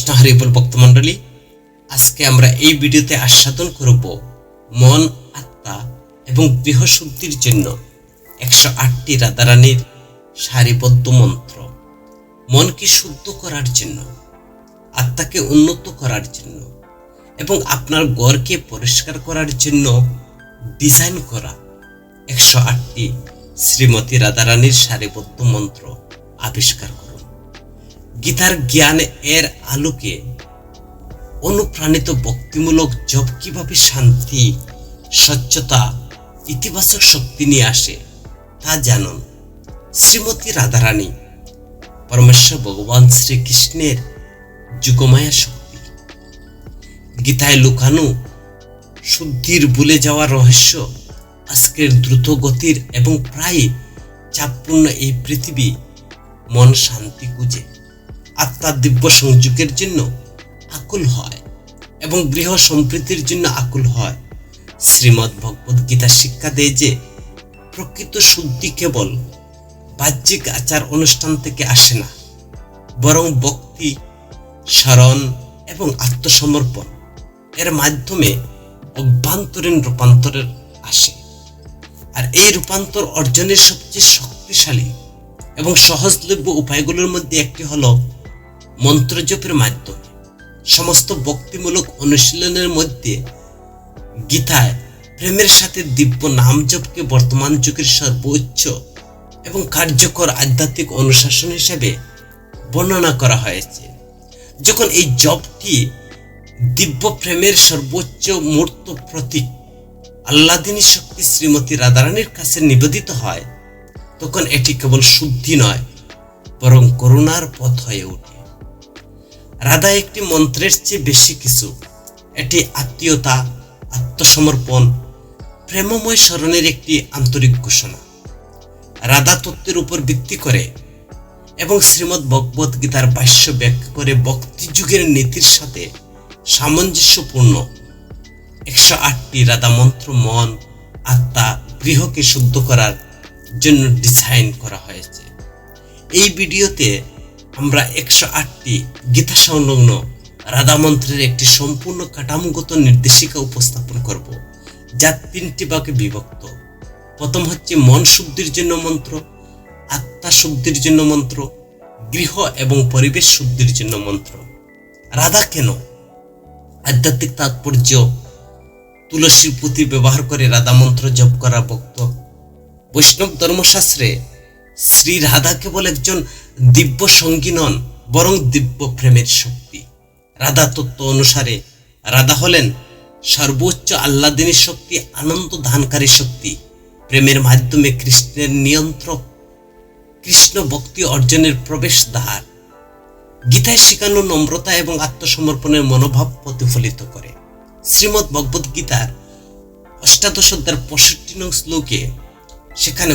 কৃষ্ণ হরি বল ভক্তমণ্ডলী, আজকে আমরা এই ভিডিওতে আস্বাদন করব মন, আত্মা এবং গৃহশুদ্ধির জন্য 108টি রাধারানীর সারিবদ্ধ মন্ত্র। মনকে শুদ্ধ করার জন্য, আত্মাকে উন্নত করার জন্য এবং আপনার ঘরকে পরিষ্কার করার জন্য ডিজাইন করা 108টি শ্রীমতী রাধারানীর সারিবদ্ধ মন্ত্র আবিষ্কার করুন। গীতার জ্ঞান এর আলোকে অনুপ্রাণিত ভক্তিমূলক জপ কিভাবে শান্তি, স্বচ্ছতা, ইতিবাচক শক্তি নিয়ে আসে তা জানুন। শ্রীমতী রাধারানী পরমেশ্বর ভগবান শ্রীকৃষ্ণের যুগমায়া শক্তি। গীতায় লুকানো শুদ্ধির ভুলে যাওয়ার রহস্য আজকের দ্রুত গতির এবং প্রায় চাপপূর্ণ এই পৃথিবী মন শান্তি খুঁজে, আত্মার দিব্য সংযোগের জন্য আকুল হয় এবং গৃহ সম্প্রীতির জন্য আকুল হয়। শ্রীমদ্ ভগবদ গীতা শিক্ষা দেয় যে প্রকৃত শুদ্ধি কেবল বাহ্যিক আচার অনুষ্ঠান থেকে আসে না, বরং ভক্তি, স্মরণ এবং আত্মসমর্পণ এর মাধ্যমে অভ্যন্তরীণ রূপান্তরের আসে। আর এই রূপান্তর অর্জনের সবচেয়ে শক্তিশালী এবং সহজলভ্য উপায়গুলোর মধ্যে একটি হলো মন্ত্রজপের মাধ্যমে। সমস্ত ভক্তিমূলক অনুশীলনের মধ্যে গীতায় প্রেমের সাথে দিব্য নাম জপকে বর্তমান যুগের সর্বোচ্চ এবং কার্যকর আধ্যাত্মিক অনুশাসন হিসেবে বর্ণনা করা হয়েছে। যখন এই জপটি দিব্য প্রেমের সর্বোচ্চ মূর্ত প্রতীক আহ্লাদিনী শক্তি শ্রীমতী রাধারানীর কাছে নিবেদিত হয়, তখন এটি কেবল শুদ্ধি নয়, বরং করুণার পথ হয়ে ওঠে। রাধা একটি মন্ত্রের চেয়ে বেশি কিছু। এটি আত্মীয়তা, আত্মসমর্পণ, প্রেমময় স্মরণের একটি আন্তরিক ঘোষণা। রাধা তত্ত্বের উপর ভিত্তি করে এবং শ্রীমদ্ ভগবদ গীতার ভাষ্য ব্যাখ্যা করে ভক্তি যুগের নীতির সাথে সামঞ্জস্যপূর্ণ 108টি রাধা মন্ত্র মন, আত্মা, গৃহকে শুদ্ধ করার জন্য ডিজাইন করা হয়েছে। এই ভিডিওতে আমরা 108টি গীতা সংলগ্ন রাধা মন্ত্রের একটি সম্পূর্ণ কাঠামোগত নির্দেশিকা উপস্থাপন করব, যা 3টি ভাগে বিভক্ত। প্রথম হচ্ছে মন শুদ্ধির জন্য মন্ত্র, আত্মা শুদ্ধির জন্য মন্ত্র, গৃহ এবং পরিবেশ শুদ্ধির জন্য মন্ত্র। রাধা কেন? আধ্যাত্মিক তাৎপর্য। তুলসীর পুঁতি ব্যবহার করে রাধা মন্ত্র জপ করা ভক্ত। বৈষ্ণব ধর্মশাস্ত্রে শ্রী রাধা কেবল একজন দিব্য সঙ্গী নন, বরং দিব্য প্রেমের শক্তি। রাধা তত্ত্ব অনুসারে রাধা হলেন সর্বোচ্চ আহ্লাদিনী শক্তি, আনন্দ দানকারী শক্তি, প্রেমের মাধ্যমে কৃষ্ণের নিয়ন্ত্রক, কৃষ্ণ ভক্তি অর্জনের প্রবেশ দ্বার। গীতায় শেখানো নম্রতা এবং আত্মসমর্পণের মনোভাব প্রতিফলিত করে। শ্রীমদ্ ভগবদ গীতার 18 অধ্যায়ের 65 নং শ্লোকে সেখানে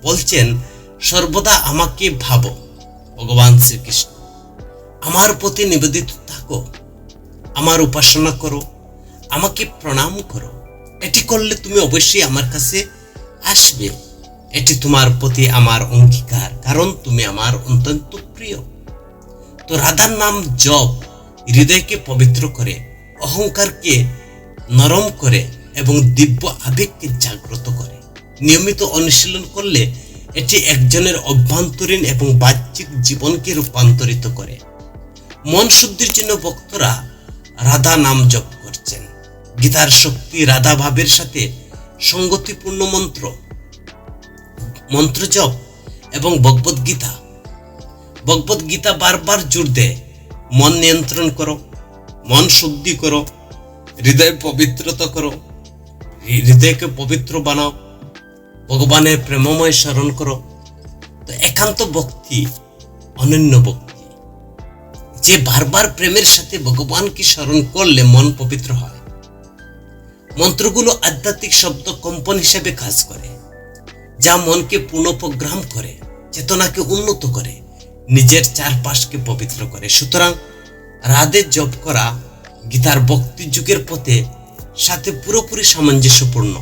বলছেন, সর্বদা আমাকে ভাবো, ভগবান শ্রীকৃষ্ণ, আমার প্রতি নিবেদিত থাকো, আমার উপাসনা করো, আমাকে প্রণাম করো। এটি করলে তুমি অবশ্যই আমার কাছে আসবে। এটি তোমার প্রতি আমার অঙ্গীকার, কারণ তুমি আমার অত্যন্ত প্রিয়। তো রাধার নাম জপ হৃদয়কে পবিত্র করে, অহংকারকে নরম করে এবং দিব্য আবেগকে জাগ্রত করে। নিয়মিত অনুশীলন করলে এটি একজনের অভ্যন্তরীণ এবং বাহ্যিক জীবনকে রূপান্তরিত করে। মন শুদ্ধির জন্য ভক্তরা রাধা নাম জপ করছেন। গীতার শক্তি রাধা ভাবের সাথে সঙ্গতিপূর্ণ মন্ত্র জপ এবং ভগবদ গীতা বারবার জোর দেয়, মন নিয়ন্ত্রণ করো, মন শুদ্ধি করো, হৃদয় পবিত্রতা করো, হৃদয়কে পবিত্র বানাও, ভগবানের প্রেমময় স্মরণ করো। তো একান্ত ভক্তি অনন্য ভক্তি, যে বারবার প্রেমের সাথে ভগবানকে স্মরণ করলে মন পবিত্র হয়। মন্ত্রগুলো আধ্যাত্মিক শব্দ কম্পন হিসেবে কাজ করে, যা মনকে পুনঃপ্রোগ্রাম করে, চেতনাকে উন্নত করে, নিজের চারপাশকে পবিত্র করে। সুতরাং রাধে জপ করা গীতার ভক্তি যুগের পথে সাথে পুরোপুরি সামঞ্জস্যপূর্ণ,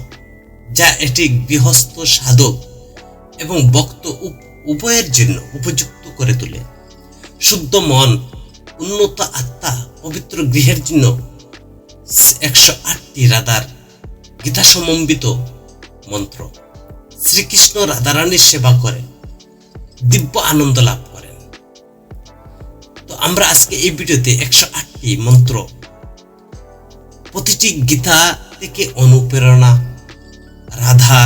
যা এটি গৃহস্থ, সাধক এবং ভক্ত উভয়ের জন্য উপযুক্ত করে তোলে। শুদ্ধ মন, উন্নত আত্মা পবিত্র গৃহের জন্য 108টি রাধার গীতা সমন্বিত মন্ত্র। শ্রীকৃষ্ণ রাধারানীর সেবা করে দিব্য আনন্দ লাভ করেন। তো আমরা আজকে এই ভিডিওতে 108টি মন্ত্র, প্রতিটি গীতা থেকে অনুপ্রেরণা, রাধা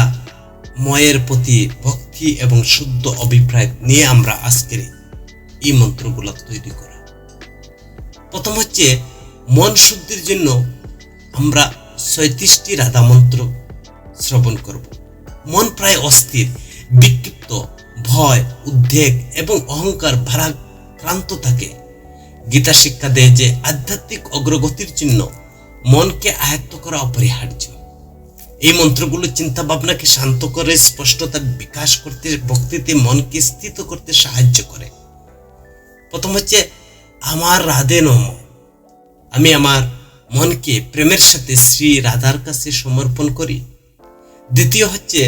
ময়ের প্রতি ভক্তি এবং শুদ্ধ অভিপ্রায় নিয়ে আমরা আজকের এই মন্ত্রগুলো তৈরি করা। প্রথম হচ্ছে মন শুদ্ধির জন্য আমরা 37টি রাধা মন্ত্র শ্রবণ করব। মন প্রায় অস্থির, বিক্ষিপ্ত, ভয়, উদ্বেগ এবং অহংকার ভারাক্রান্ত থাকে। গীতা শিক্ষা দেয় যে আধ্যাত্মিক অগ্রগতির জন্য মনকে আয়ত্ত করা অপরিহার্য। এই মন্ত্রগুলো চিন্তা ভাবনাকে শান্ত করে, স্পষ্টতার বিকাশ করতে, ভক্তিতে মনকে স্থিত করতে সাহায্য করে। প্রথম হচ্ছে আমার রাধে নম। আমি আমার মনকে প্রেমের সাথে শ্রী রাধার কাছে সমর্পণ করি। দ্বিতীয় হচ্ছে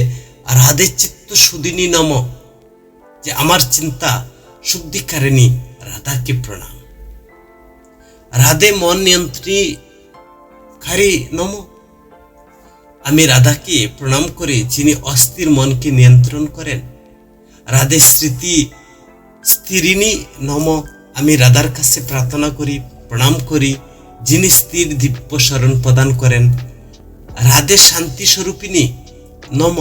রাধে চিত্ত সুদিনী নম, যে আমার চিন্তা শুদ্ধিকারিণী রাধাকে প্রণাম। রাধে মন নিয়ন্ত্রণকারী নম, আমি রাধাকে প্রণাম করি যিনি অস্থির মনকে নিয়ন্ত্রণ করেন। রাধে স্মৃতি স্থিরিণী নম, আমি রাধার কাছে প্রার্থনা করি, প্রণাম করি যিনি স্থির দিব্য শরণ প্রদান করেন। রাধে শান্তি স্বরূপিণী নম,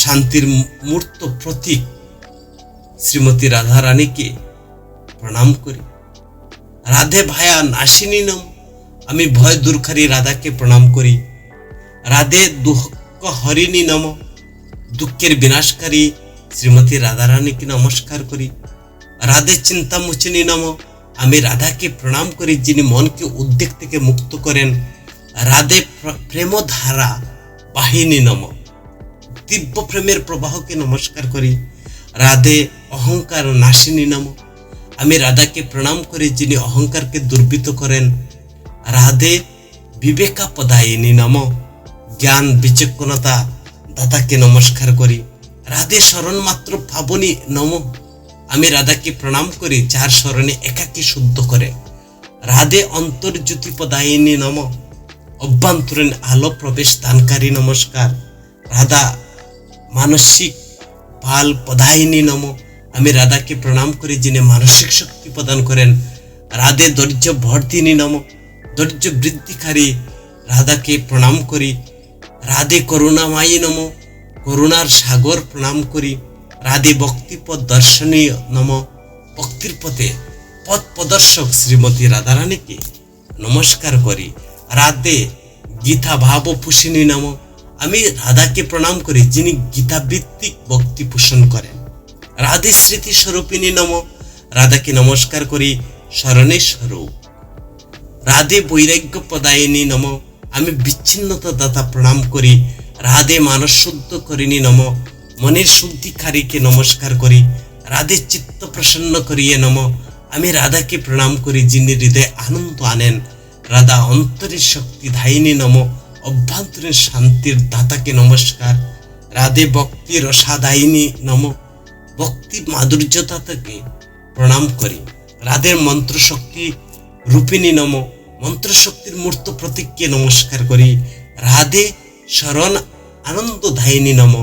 শান্তির মূর্ত প্রতীক শ্রীমতী রাধা রানীকে প্রণাম করি। রাধে ভায়া নাশিনী নম, আমি ভয় দূরকারী রাধাকে প্রণাম করি। রাধে দুঃখ হরিণী নম, দুঃখের বিনাশকারী শ্রীমতী রাধা রানীকে নমস্কার করি। রাধে চিন্তা মোচিনী নম, আমি রাধাকে প্রণাম করি যিনি মনকে উদ্বেগ থেকে মুক্ত করেন। রাধে প্রেমধারা বাহিনী নম, দিব্য প্রেমের প্রবাহকে নমস্কার করি। রাধে অহংকার নাশিনী নম, আমি রাধাকে প্রণাম করি যিনি অহংকারকে দুর্বৃত করেন। রাধে বিবেকাপদায়িনী নম, জ্ঞান বিচক্ষণতা দাতাকে নমস্কার করি। রাধে শরণ মাত্র পাবনী নম, আমি রাধাকে প্রণাম করি যার স্মরণে একাকী শুদ্ধ করে। রাধে অন্তর্জ্যোতি পদায়িনী নম, অভ্যন্তরীণ আলো প্রবেশ দানকারী নমস্কার। রাধা মানসিক বাল পদায়িনী নম, আমি রাধাকে প্রণাম করি যিনি মানসিক শক্তি প্রদান করেন। রাধে ধৈর্য বর্ধিনী নম, ধৈর্য বৃদ্ধিকারী রাধাকে প্রণাম করি। রাধে করুণাময়ী নম, করুণার সাগর প্রণাম করি। রাধে ভক্তিপথ দর্শনী নম, ভক্তির পথে পথ প্রদর্শক শ্রীমতী রাধারানীকে নমস্কার করি। রাধে গীতা ভাব পোষিনী নম, আমি রাধাকে প্রণাম করি যিনি গীতা ভিত্তিক ভক্তি পোষণ করেন। রাধে স্মৃতি স্বরূপিনী নম, রাধাকে নমস্কার করি স্মরণের স্বরূপ। রাধে বৈরাগ্য পদায়িনী নম, আমি বিচ্ছিন্নতা দাতা প্রণাম করি। রাধে মানস শুদ্ধ করিনি নম, মনের শুদ্ধিকারীকে নমস্কার করি। রাধে চিত্ত প্রসন্ন করিয়ে নম, আমি রাধাকে প্রণাম করি যিনি হৃদয়ে আনন্দ আনেন। রাধা অন্তরের শক্তি ধায়িনী নম, অভ্যন্তরীণ শান্তির দাতাকে নমস্কার। রাধে ভক্তি রসাদায়িনী নম, ভক্তির মাধুর্যতাকে প্রণাম করি। রাধের মন্ত্র শক্তি রূপিণী নম, মন্ত্র শক্তির মূর্ত প্রতীককে নমস্কার করি। রাধে শরণ আনন্দদায়িনী নম,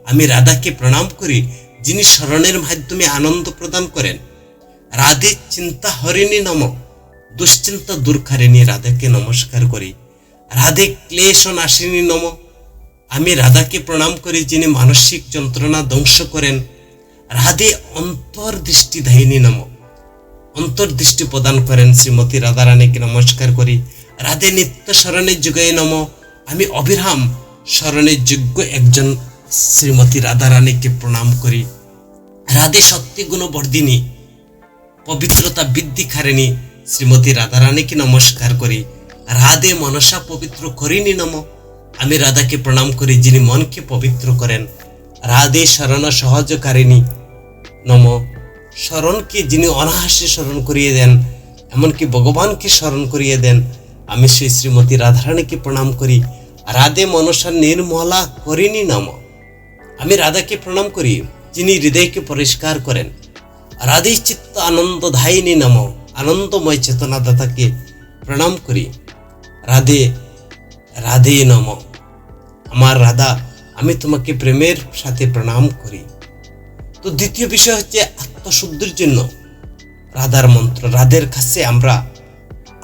আমি রাধাকে প্রণাম করি যিনি শরণের মাধ্যমে আনন্দ প্রদান করেন। রাধে চিন্তা হরিণী নম, দুশ্চিন্তা দূরকারিণী রাধাকে নমস্কার করি। রাধে ক্লেশ নাশিনী নম, আমি রাধাকে প্রণাম করি যিনি মানসিক যন্ত্রণা ধ্বংস করেন। রাধে অন্তর্দৃষ্টিদায়িনী নম, অন্তর্দৃষ্টি প্রদান করেন শ্রীমতী রাধারানীকে নমস্কার করি। রাধে নিত্য স্মরণের যুগে নম, আমি অবিরাম স্মরণের যোগ্য একজন শ্রীমতী রাধারানীকে প্রণাম করি। রাধে শক্তি গুণবর্ধিনী পবিত্রতা বৃদ্ধিকারিণী শ্রীমতী রাধারানীকে নমস্কার করি। রাধে মনসা পবিত্র করিনি নম, আমি রাধাকে প্রণাম করি যিনি মনকে পবিত্র করেন। রাধে শরণ সহজকারিণী নম, স্মরণকে যিনি অনায়াসে স্মরণ করিয়ে দেন, এমনকি ভগবানকে স্মরণ করিয়ে দেন, আমি সেই শ্রীমতী রাধারানীকে প্রণাম করি। রাধে মনসা নির্মলা করিনি নম, আমি রাধাকে প্রণাম করি যিনি হৃদয়কে পরিষ্কার করেন। রাধে চিত্ত আনন্দদায়িনী নম, আনন্দময় চেতনাদাতাকে প্রণাম করি। রাধে রাধে নম, আমার রাধা আমি তোমাকে প্রেমের সাথে প্রণাম করি। তো দ্বিতীয় বিষয় হচ্ছে আত্মশুদ্ধির জন্য রাধার মন্ত্র। রাধের কাছে আমরা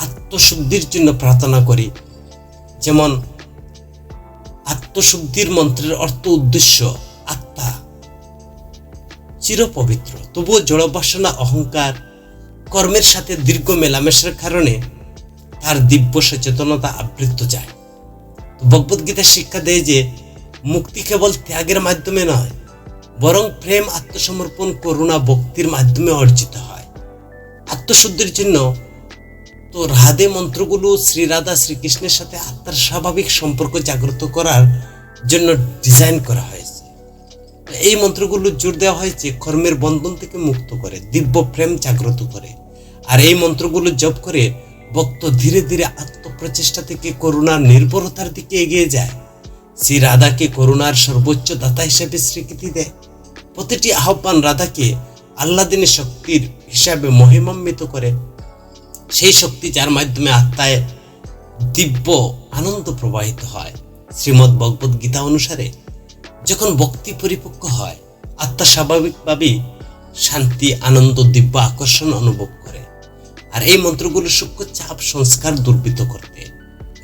আত্মশুদ্ধির জন্য প্রার্থনা করি। যেমন আত্মশুদ্ধির মন্ত্রের অর্থ উদ্দেশ্য, আত্মা চিরপবিত্র, তবুও জড়বাসনা অহংকার কর্মের সাথে দীর্ঘ মেলামেশার কারণে তার দিব্য সচেতনতা আবৃত যায়। ভগবদ্গীতা শিক্ষা দেয় যে মুক্তি কেবল ত্যাগের মাধ্যমে নয়, বরং প্রেম, আত্মসমর্পণ, করুণা, ভক্তির মাধ্যমে অর্জিত হয়। আত্মশুদ্ধির জন্য তো রাধে মন্ত্রগুলো শ্রী রাধা শ্রীকৃষ্ণের সাথে আত্মার স্বাভাবিক সম্পর্ক জাগ্রত করার জন্য ডিজাইন করা হয়েছে। এই মন্ত্রগুলো জোর দেওয়া হয়েছে কর্মের বন্ধন থেকে মুক্ত করে, দিব্য প্রেম জাগ্রত করে। আর এই মন্ত্রগুলো জপ করে ভক্ত ধীরে ধীরে আত্মপ্রচেষ্টা থেকে করুণার নির্ভরতার দিকে এগিয়ে যায়। শ্রী রাধাকে করুণার সর্বোচ্চ দাতা হিসেবে স্বীকৃতি দেয়। প্রতিটি আহ্বান রাধাকে আহ্লাদিনী শক্তির হিসাবে মহিমান্বিত করে, সেই শক্তি যার মাধ্যমে আত্মায় দিব্য আনন্দ প্রবাহিত হয়। শ্রীমদ্ ভগবদ গীতা অনুসারে যখন ভক্তি পরিপক্ক হয়, আত্মা স্বাভাবিকভাবেই শান্তি, আনন্দ, দিব্য আকর্ষণ অনুভব করে। আর এই মন্ত্রগুলো সূক্ষ্ম চাপ সংস্কার দুর্বৃত্ত করতে,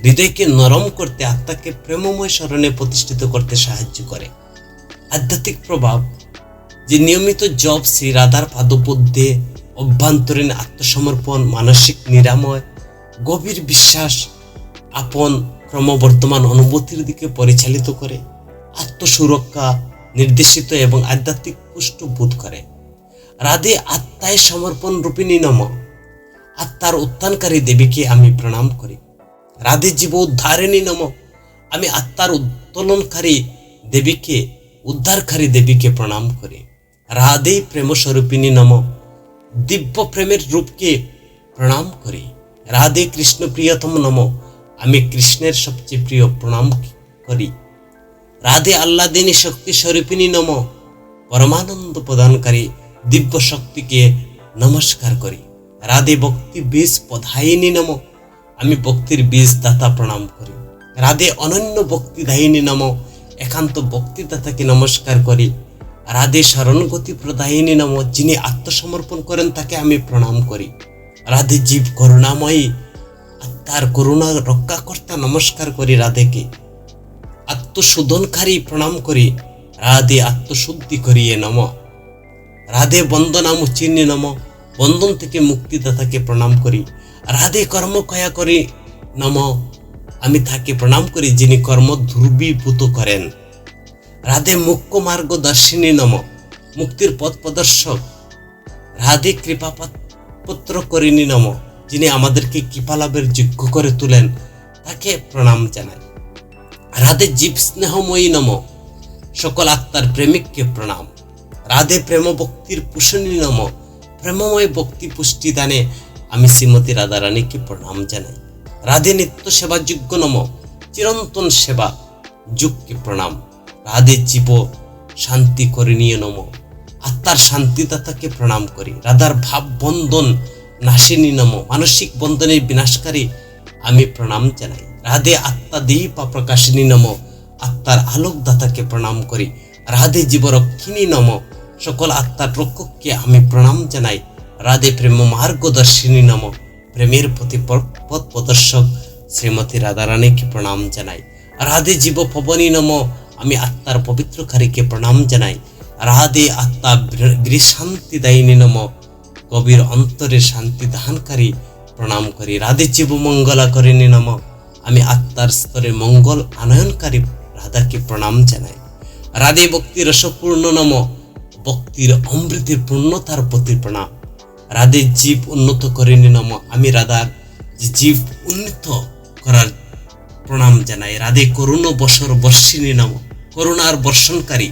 হৃদয়কে নরম করতে, আত্মাকে প্রেমময় স্মরণে প্রতিষ্ঠিত করতে সাহায্য করে। আধ্যাত্মিক প্রভাব যে নিয়মিত জপ, শ্রী রাধার পাদপদ্মে অভ্যন্তরীণ আত্মসমর্পণ, মানসিক নিরাময়, গভীর বিশ্বাস, আপন ক্রমবর্ধমান অনুভূতির দিকে পরিচালিত করে, আত্মসুরক্ষা নির্দেশিত এবং আধ্যাত্মিক পুষ্ট বোধ করে। রাধে আত্মায় সমর্পণ রূপিণী নম, আত্মার উত্থানকারী দেবীকে আমি প্রণাম করি। রাধে জীব উদ্ধারিণী নম, আমি আত্মার উত্তোলনকারী দেবীকে, উদ্ধারকারী দেবীকে প্রণাম করি। রাধে প্রেম স্বরূপিণী নম, দিব্য প্রেমের রূপকে প্রণাম করি। রাধে কৃষ্ণ প্রিয়তম নম, আমি কৃষ্ণের সবচেয়ে প্রিয় প্রণাম করি। রাধে আহ্লাদিনী শক্তি স্বরূপিণী নম, পরমানন্দ প্রদানকারী দিব্য শক্তিকে নমস্কার করি। রাধে ভক্তি বীজ প্রদায়িনী নম, আমি ভক্তির বীজ দাতা প্রণাম করি। রাধে অনন্য ভক্তিদায়িনী নম, একান্ত ভক্তিদাতাকে নমস্কার করি। রাধে শরণগতি প্রদায়িনী নম, যিনি আত্মসমর্পণ করেন তাকে আমি প্রণাম করি। রাধে জীব করুণাময়ী, আত্মার করুণা রক্ষাকর্তা, নমস্কার করি রাধেকে। আত্মশোধনকারী প্রণাম করি। রাধে আত্মশুদ্ধি করিয়ে নম। রাধে বন্দনামুচিনী নম, বন্ধন থেকে মুক্তিদাতাকে প্রণাম করি। রাধে কর্মকয়া করি নম, আমি তাকে প্রণাম করি যিনি কর্ম ধ্রুবীভূত করেন। রাধে মুখ্য মার্গদর্শিনী নম, মুক্তির পথ প্রদর্শক। রাধে কৃপাপত্র করিনী নম, যিনি আমাদেরকে কৃপালাভের যোগ্য করে তোলেন, তাকে প্রণাম জানাই। রাধে জীব স্নেহময়ী নম, সকল আত্মার প্রেমিককে প্রণাম। রাধে প্রেম ভক্তির পোষণী নম, প্রেমময় ভক্তি পুষ্টি দানে আমি শ্রীমতী রাধারানীকে প্রণাম জানাই। রাধে নিত্য সেবা যোগ্য নম, চিরন্তন সেবা যুগকে প্রণাম। রাধে জীব শান্তি করিনীয় নম, আত্মার শান্তিদাতাকে প্রণাম করি। রাধার ভাব বন্ধন নাশিনী নম, মানসিক বন্ধনের বিনাশকারী আমি প্রণাম জানাই। রাধে আত্মা দীপা প্রকাশিনী নম, আত্মার আলোকদাতাকে প্রণাম করি। রাধে জীবরক্ষিণী নম, সকল আত্মার রক্ষককে আমি প্রণাম জানাই। রাধে প্রেম মার্গদর্শিনী নম, প্রেমের প্রতি পথ প্রদর্শক শ্রীমতী রাধারানীকে প্রণাম জানাই। রাধে জীব পবনী নম, আমি আত্মার পবিত্রকারীকে প্রণাম জানাই। রাধে আত্মা শান্তিদায়িনী নম, গভীর অন্তরে শান্তি দানকারী প্রণাম করি। রাধে জীব মঙ্গলাকরিণী নম, আমি আত্মার স্তরে মঙ্গল আনয়নকারী রাধাকে প্রণাম জানাই। রাধে ভক্তি রসপূর্ণ নম, ভক্তির অমৃতের পূর্ণতার প্রতি প্রণাম। রাধে জীব উন্নত করিনি নম, আমি রাধার জীব উন্নত করার প্রণাম জানাই। রাধে করুণ বসর বর্ষিনী নম, করুণার বর্ষণকারী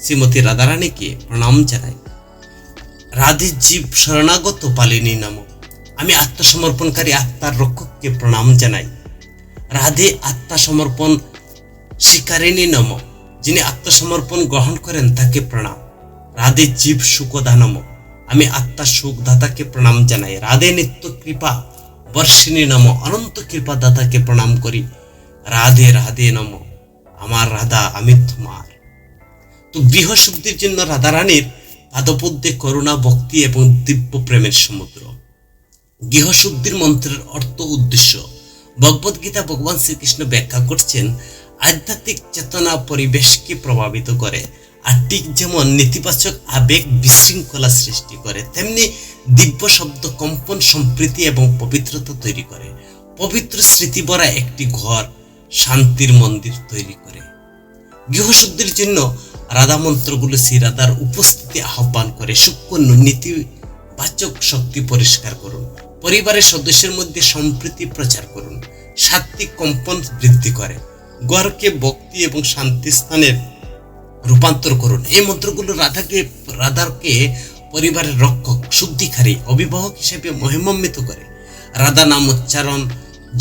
শ্রীমতী রাধারানীকে প্রণাম জানাই। রাধে জীব শরণাগত পালিনী নম, আমি আত্মসমর্পণকারী আত্মার রক্ষককে প্রণাম জানাই। রাধে আত্মসমর্পণ শিকারিণী নম, যিনি আত্মসমর্পণ গ্রহণ করেন তাকে প্রণাম। রাধে জীব সুকদা নম, আমি আত্মা সুখদাতাকে প্রণাম জানাই। রাধে নিত্য কৃপা বর্ষিণী নম, অনন্ত কৃপা দাতাকে প্রণাম করি। রাধে রাধে নম, আমার রাধা আমি তোমার। তো গৃহশুদ্ধির জন্য রাধারানীর পাদপদ্মে করুণা, ভক্তি এবং দিব্য প্রেমের সমুদ্র। গৃহশুদ্ধির মন্ত্রের অর্থ উদ্দেশ্য ভগবদ গীতা ভগবান শ্রীকৃষ্ণ ব্যাখ্যা করছেন, আধ্যাত্মিক চেতনা পরিবেশকে প্রভাবিত করে, আর ঠিক যেমন নেতিবাচক আবেগ বিশৃঙ্খলা সৃষ্টি করে, তেমনি দিব্য শব্দ কম্পন, সম্প্রীতি এবং পবিত্রতা তৈরি করে। পবিত্র স্মৃতি ভরা একটি ঘর শান্তির মন্দির তৈরি করে। গৃহশুদ্ধির জন্য রাধা মন্ত্রগুলো শ্রী রাধার উপস্থিতি আহ্বান করে। সূক্ষ্ম নেতিবাচক শক্তি পরিষ্কার করুন, পরিবারের সদস্যের মধ্যে সম্প্রীতি প্রচার করুন, সাত্ত্বিক কম্পন বৃদ্ধি করে, ঘরকে ভক্তি এবং শান্তি স্থানের রূপান্তর করুন। এই মন্ত্রগুলো রাধাকে পরিবারের রক্ষক, শুদ্ধিকারী, অভিভাবক হিসেবে মহিমান্বিত করে। রাধা নাম উচ্চারণ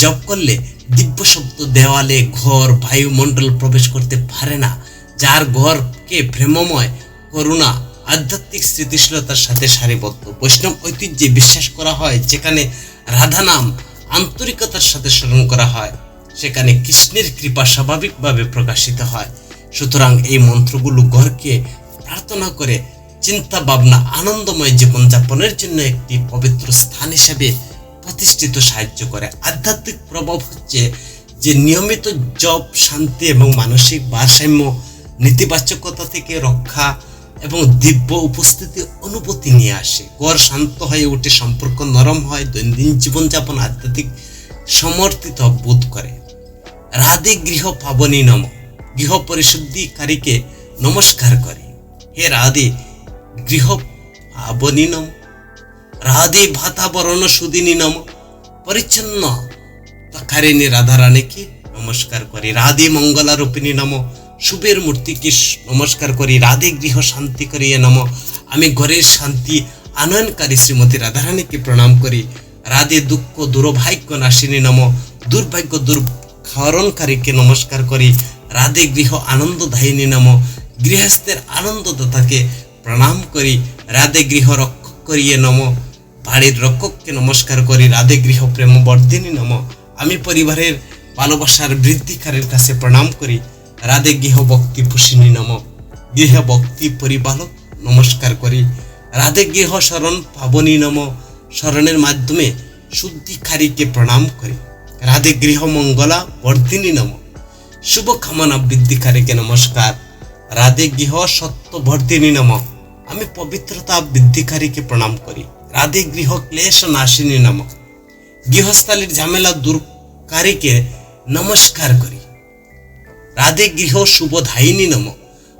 জপ করলে দিব্য শব্দ দেওয়ালে, ঘর, বায়ুমণ্ডল প্রবেশ করতে পারে না। যার ঘরকে প্রেমময়, করুণা, আধ্যাত্মিক স্থিতিশীলতার সাথে সারিবদ্ধ। বৈষ্ণব ঐতিহ্যে বিশ্বাস করা হয়, যেখানে রাধা নাম আন্তরিকতার সাথে স্মরণ করা হয়, সেখানে কৃষ্ণের কৃপা স্বাভাবিকভাবে প্রকাশিত হয়। সুতরাং এই মন্ত্রগুলো ঘরকে প্রার্থনা করে চিন্তা ভাবনা, আনন্দময় জীবনযাপনের জন্য একটি পবিত্র স্থান হিসেবে প্রতিষ্ঠিত সাহায্য করে। আধ্যাত্মিক প্রভাব হচ্ছে যে নিয়মিত জপ শান্তি এবং মানসিক ভারসাম্য, নেতিবাচকতা থেকে রক্ষা এবং দিব্য উপস্থিতি অনুভূতি নিয়ে আসে। ঘর শান্ত হয়ে ওঠে, সম্পর্ক নরম হয়, দৈনন্দিন জীবনযাপন আধ্যাত্মিক সমর্থিত বোধ করে। রাধে গৃহ পাবনী নম, গৃহ পরিশুদ্ধিকারীকে নমস্কার করে। হে রাধে গৃহ পাবনী নম, রাধে ভাতাবরণ সুদিনী নম, পরিচ্ছন্ন কারিণী রাধারানীকে নমস্কার করি। রাধে মঙ্গলা রূপিণী নম, শুভের মূর্তিকে নমস্কার করি। রাধে গৃহ শান্তি করিয়ে নম, আমি ঘরের শান্তি আনয়নকারী শ্রীমতী রাধারানীকে প্রণাম করি। রাধে দুঃখ দুর্ভাগ্য নাশিনী নম, দুর্ভাগ্য দূরহরণকারীকে নমস্কার করি। রাধে গৃহ আনন্দদায়িনী নম, গৃহস্থের আনন্দদাতাকে প্রণাম করি। রাধে গৃহ রক্ষক করিয়ে নম, বাড়ির রক্ষককে নমস্কার করি। রাধে গৃহ প্রেমবর্ধিনী নম, আমি পরিবারের ভালোবাসার বৃদ্ধিকারীর কাছে প্রণাম করি। রাধে গৃহ ভক্তি পুষিনী নম, গৃহ ভক্তি পরিপালক নমস্কার করি। রাধে গৃহ শরণ পাবনী নম, শরণের মাধ্যমে শুদ্ধিকারীকে প্রণাম করি। রাধে গৃহ মঙ্গলা বর্ধিনী নম, শুভ কামনা বৃদ্ধিকারীকে নমস্কার। রাধে গৃহ সত্য বর্ধিনী নম, আমি পবিত্রতা বৃদ্ধিকারীকে প্রণাম করি। রাধে গৃহ ক্লেশ নাশিনী নম, গৃহস্থালীর ঝামেলা দূরকারীকে নমস্কার করি। রাধে গৃহ শুভধায়িনী নম,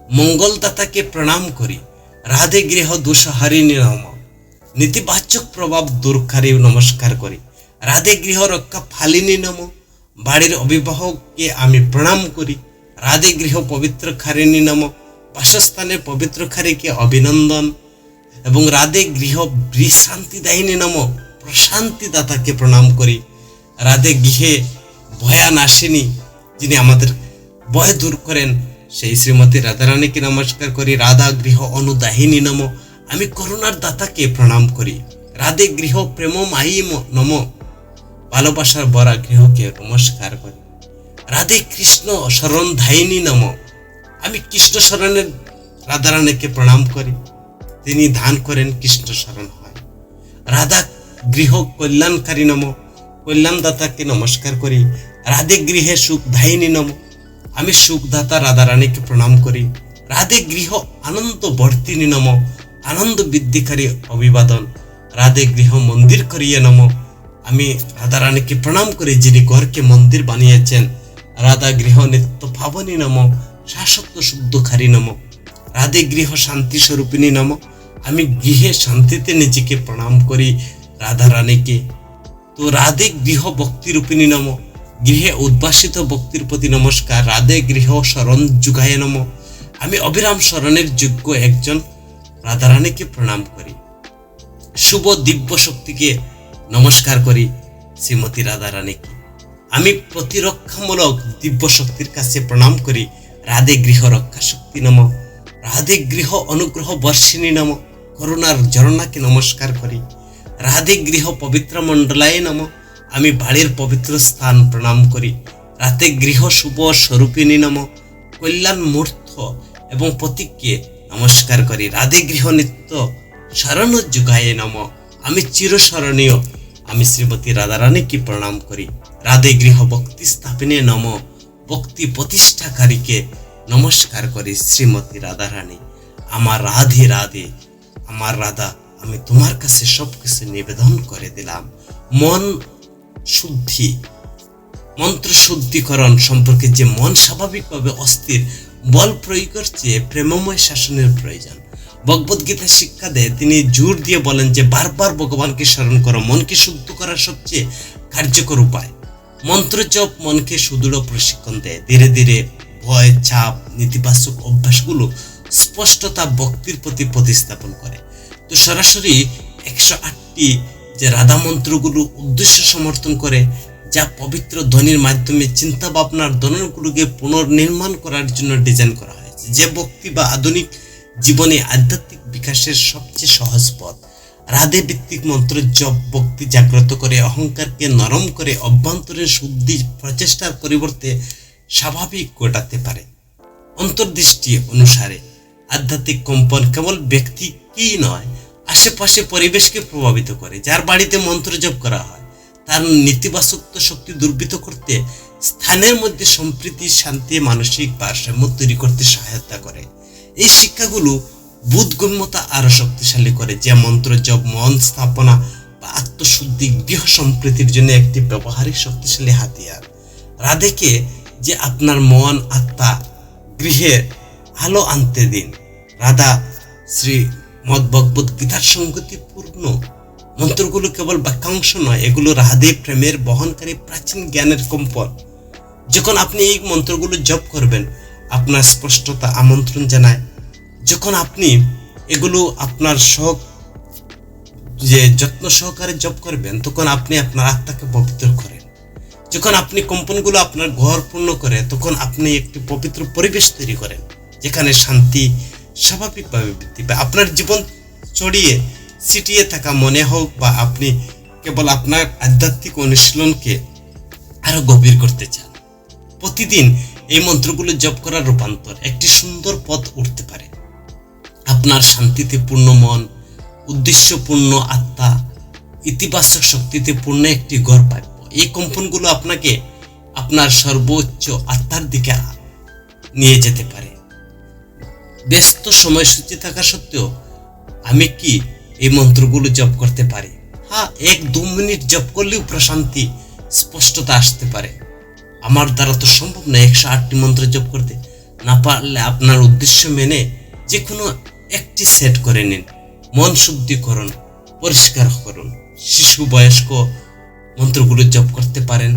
মঙ্গলদাতাকে প্রণাম করি। রাধে গৃহ দোষহারিণী নম, নেতিবাচক প্রভাব দূরকারী নমস্কার করি। রাধে গৃহ রক্ষা ফালিনী নম, বাড়ির অভিভাবককে আমি প্রণাম করি। রাধে গৃহ পবিত্রকারিণী নম, বাসস্থানের পবিত্রকারীকে অভিনন্দন। এবং রাধে গৃহ শান্তিদায়িনী নম, প্রশান্তিদাতাকে প্রণাম করি। রাধে গৃহে ভয়ানাশিনী, যিনি আমাদের ভয় দূর করেন, সেই শ্রীমতী রাধারানীকে নমস্কার করি। রাধা গৃহ অনুদাহিনী নম, আমি করুণার দাতাকে প্রণাম করি। রাধে গৃহ প্রেমমায়ী নম, ভালোবাসার ভরা গৃহকে নমস্কার করি। রাধে কৃষ্ণ শরণধায়িনী নম, আমি কৃষ্ণ শরণের রাধারানীকে প্রণাম করি। তিনি দান করেন, কৃষ্ণ শরণ হয়। রাধা গৃহ কল্যাণকারী নম, কল্যাণদাতাকে নমস্কার করি। রাধে গৃহে সুখদায়িনী নম, আমি সুখদাতা রাধারানীকে প্রণাম করি। রাধে গৃহ আনন্দ বর্তিনী নম, আনন্দ বৃদ্ধিকারী অভিবাদন। রাধে গৃহ মন্দির করিয়ে নম, আমি রাধারানীকে প্রণাম করি, যিনি ঘরকে মন্দির বানিয়েছেন। রাধা গৃহ নিত্য পাবনী নম, শাশ্বত শুদ্ধকারী নম। রাধে গৃহ শান্তি স্বরূপিণী নম, আমি গৃহে শান্তিতে নিজেকে প্রণাম করি রাধারানীকে। তো রাধে গৃহ ভক্তিরূপিণী নম, গৃহে উদ্ভাসিত ভক্তির প্রতি নমস্কার। রাধে গৃহ শরণ যুগায় নম, আমি অবিরাম শরণের যোগ্য একজন রাধারানীকে প্রণাম করি। শুভ দিব্য শক্তিকে নমস্কার করি শ্রীমতী রাধারানীকে। আমি প্রতিরক্ষামূলক দিব্য শক্তির কাছে প্রণাম করি। রাধে গৃহ রক্ষা শক্তি নম, রাধে গৃহ অনুগ্রহ বর্ষিণী নম, করুণার ঝরনাকে নমস্কার করি। রাধে গৃহ পবিত্র মণ্ডলায় নম, আমি বাড়ির পবিত্র স্থান প্রণাম করি। রাতে গৃহ শুভ স্বরূপিণী নম, কল্যাণ মূর্ত এবং প্রতীককে নমস্কার করি। রাধে গৃহ নিত্য শরণ যুগায় নম, আমি চিরস্মরণীয় আমি শ্রীমতী রাধারানীকে প্রণাম করি। রাধে গৃহ ভক্তি স্থাপনে নম, ভক্তি প্রতিষ্ঠাকারীকে নমস্কার করি। শ্রীমতী রাধারানী, আমার রাধে রাধে, আমার রাধা, আমি তোমার কাছে সবকিছু নিবেদন করে দিলাম। মন শুদ্ধি, মন্ত্র শুদ্ধিকরণ সম্পর্কে যে মন স্বাভাবিকভাবে অস্থির, বল প্রয়োগের চেয়ে প্রেমময় শাসনের প্রয়োজন। ভগবদ্গীতা শিক্ষা দেয়, তিনি জোর দিয়ে বলেন যে বারবার ভগবানকে স্মরণ করো, মনকে শুদ্ধ করার সবচেয়ে কার্যকর উপায়। মন্ত্র জপ মনকে সুদৃঢ় প্রশিক্ষণ দেয়। ধীরে ধীরে ভয়, চাপ, নেতিবাচক অভ্যাসগুলো স্পষ্টতা ভক্তির প্রতি প্রতিস্থাপন করে। তো সরাসরি 108টি যে রাধা মন্ত্রগুলো উদ্দেশ্য সমর্থন করে, যা পবিত্র ধ্বনির মাধ্যমে চিন্তা ভাবনার ধরনগুলোকে পুনর্নির্মাণ করার জন্য ডিজাইন করা হয়েছে, যে ভক্তি বা আধুনিক জীবনে আধ্যাত্মিক বিকাশের সবচেয়ে সহজ পথ। রাধে ভিত্তিক মন্ত্র জপ ভক্তি জাগ্রত করে, অহংকারকে নরম করে, অভ্যন্তরীণ শুদ্ধি প্রচেষ্টার পরিবর্তে স্বাভাবিক ঘটাতে পারে। অন্তর্দৃষ্টি অনুসারে আধ্যাত্মিক কম্পন কেবল ব্যক্তিকেই নয়, আশেপাশে পরিবেশকে প্রভাবিত করে। যার বাড়িতে মন্ত্র জপ করা হয় তার নেতিবাচক শক্তি দুর্বৃত্ত করতে, স্থানের মধ্যে সম্প্রীতি, শান্তি, মানসিক ভারসাম্য তৈরি করতে সহায়তা করে। এই শিক্ষাগুলো বোধগম্যতা আরো শক্তিশালী করে, যে মন্ত্র জপ মন স্থাপনা বা আত্মশুদ্ধি গৃহ সম্প্রীতির জন্য একটি ব্যবহারিক শক্তিশালী হাতিয়ার। রাধেকে যে আপনার মন আত্মা গৃহে আলো আনতে দিন। রাধা শ্রীমদ ভগবদ গীতার সঙ্গতিপূর্ণ মন্ত্রগুলো কেবল বাক্যাংশ নয়, এগুলো রাধে প্রেমের বহনকারী প্রাচীন জ্ঞানের কম্পন। যখন আপনি এই মন্ত্রগুলো জপ করবেন, আপনার স্পষ্টতা আমন্ত্রণ জানায়। যখন আপনি এগুলো আপনার যত্ন সহকারে জপ করবেন, তখন আপনি আপনার আত্মাকে পবিত্র করেন। যখন আপনি কম্পনগুলো আপনার ঘর পূর্ণ করে, তখন আপনি একটি পবিত্র পরিবেশ তৈরি করেন, যেখানে শান্তি স্বাভাবিকভাবে বৃদ্ধি পায়। আপনার জীবন ছড়িয়ে ছিটিয়ে থাকা মনে হোক বা আপনি কেবল আপনার আধ্যাত্মিক অনুশীলনকে আরো গভীর করতে চান, প্রতিদিন এই মন্ত্রগুলো জপ করার রূপান্তর একটি সুন্দর পথ উঠতে পারে। আপনার শান্তিতে পূর্ণ মন, উদ্দেশ্যপূর্ণ আত্মা, ইতিবাচক শক্তিতে পূর্ণ একটি ঘর পাইব। এই কম্পনগুলো আপনাকে আপনার সর্বোচ্চ আত্মার দিকে নিয়ে যেতে পারে। ব্যস্ত সময়সূচি থাকা সত্ত্বেও আমি কি এই মন্ত্রগুলো জপ করতে পারি? হ্যাঁ, 1-2 মিনিট জপ করলেও প্রশান্তি, স্পষ্টতা আসতে পারে। আমার দ্বারা তো সম্ভব না 108টি মন্ত্র জপ করতে। না পারলে আপনার উদ্দেশ্য মেনে যে কোনো একটি সেট করে নিন। মন শুদ্ধিকরণ, পরিষ্কার করুন। শিশু বয়স্ক মন্ত্রগুলো জপ করতে পারেন।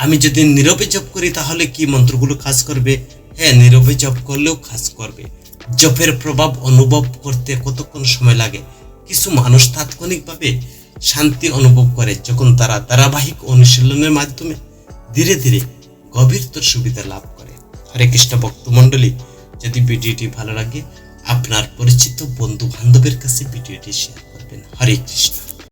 আমি যদি নীরবে জপ করি তাহলে কি মন্ত্রগুলো কাজ করবে? হ্যাঁ, নীরবে জপ করলেও কাজ করবে। জপের প্রভাব অনুভব করতে কতক্ষণ সময় লাগে? কিছু মানুষ তাৎক্ষণিকভাবে শান্তি অনুভব করে যখন তারা ধারাবাহিক অনুশীলনের মাধ্যমে ধীরে ধীরে গভীরতর সুবিধা লাভ করে। হরে কৃষ্ণ ভক্তমণ্ডলী, যদি ভিডিওটি ভালো লাগে আপনার পরিচিত বন্ধু বান্ধবের কাছে ভিডিওটি শেয়ার করবেন। হরে কৃষ্ণ।